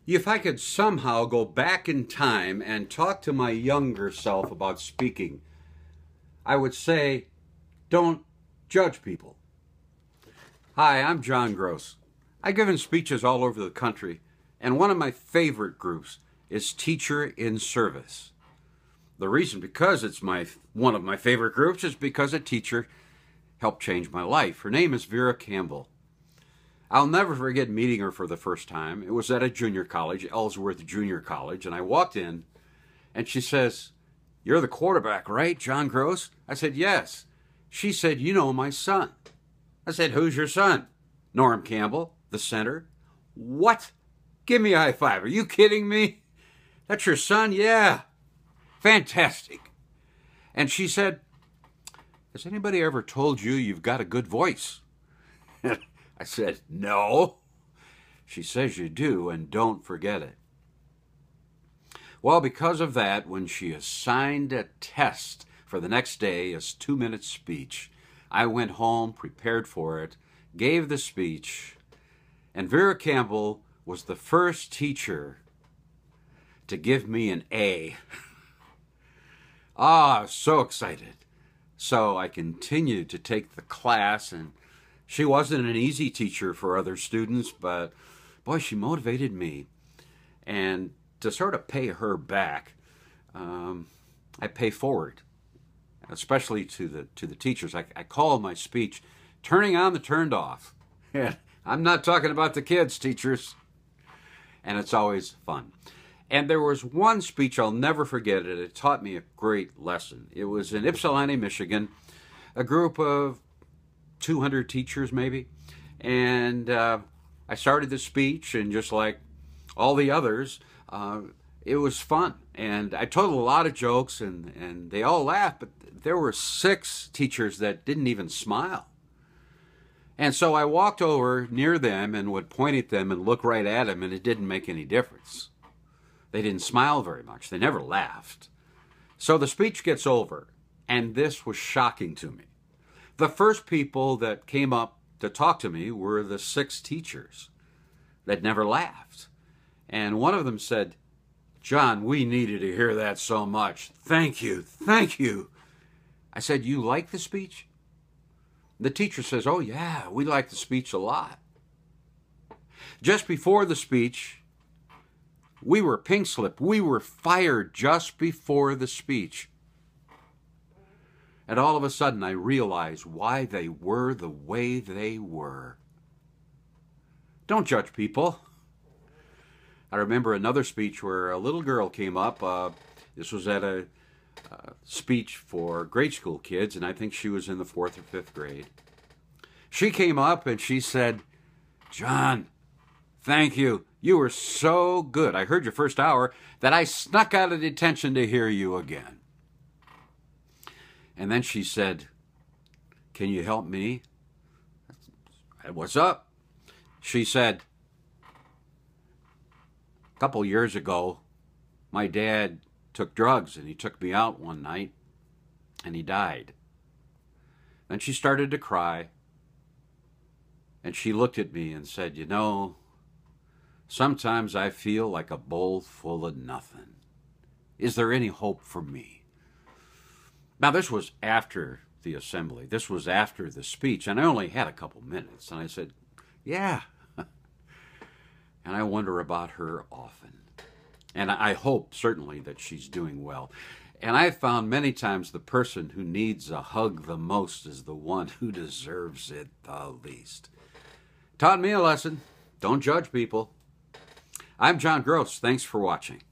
If I could somehow go back in time and talk to my younger self about speaking, I would say, don't judge people. Hi, I'm John Gross. I've given speeches all over the country, and one of my favorite groups is Teacher in Service. The reason because it's one of my favorite groups is because a teacher helped change my life. Her name is Vera Campbell. I'll never forget meeting her for the first time. It was at a junior college, Ellsworth Junior College, and I walked in, and she says, "You're the quarterback, right, John Gross?" I said, "Yes." She said, "You know my son." I said, "Who's your son?" "Norm Campbell, the center." "What? Give me a high five. Are you kidding me? That's your son?" "Yeah." "Fantastic." And she said, "Has anybody ever told you you've got a good voice?" I said, "No." She says you do, and don't forget it. Well, because of that, when she assigned a test for the next day, a 2-minute speech, I went home, prepared for it, gave the speech, and Vera Campbell was the first teacher to give me an A. So excited. So I continued to take the class, and she wasn't an easy teacher for other students, but boy, she motivated me. And to sort of pay her back, I pay forward, especially to the teachers. I call my speech "Turning on the Turned Off." I'm not talking about the kids, teachers. And it's always fun. And there was one speech I'll never forget it. It taught me a great lesson. It was in Ypsilanti, Michigan, a group of 200 teachers maybe. And I started the speech, and just like all the others, it was fun. And I told a lot of jokes, and they all laughed, but there were 6 teachers that didn't even smile. And so I walked over near them and would point at them and look right at them, and it didn't make any difference. They didn't smile very much. They never laughed. So the speech gets over, and this was shocking to me. The first people that came up to talk to me were the 6 teachers that never laughed. And one of them said, "John, we needed to hear that so much. Thank you, thank you." I said, "You like the speech?" The teacher says, "Oh yeah, we like the speech a lot." Just before the speech, we were pink slipped. We were fired just before the speech. And all of a sudden I realized why they were the way they were. Don't judge people. I remember another speech where a little girl came up. This was at a speech for grade school kids, and I think she was in the 4th or 5th grade. She came up and she said, "John, thank you. You were so good. I heard your first hour that I snuck out of detention to hear you again." And then she said, "Can you help me?" "What's up?" She said, "A couple years ago, my dad took drugs, and he took me out one night, and he died." Then she started to cry, and she looked at me and said, "You know, sometimes I feel like a bowl full of nothing. Is there any hope for me?" Now, this was after the assembly. This was after the speech, and I only had a couple minutes. And I said, "Yeah." And I wonder about her often. And I hope, certainly, that she's doing well. And I've found many times the person who needs a hug the most is the one who deserves it the least. Taught me a lesson. Don't judge people. I'm John Gross. Thanks for watching.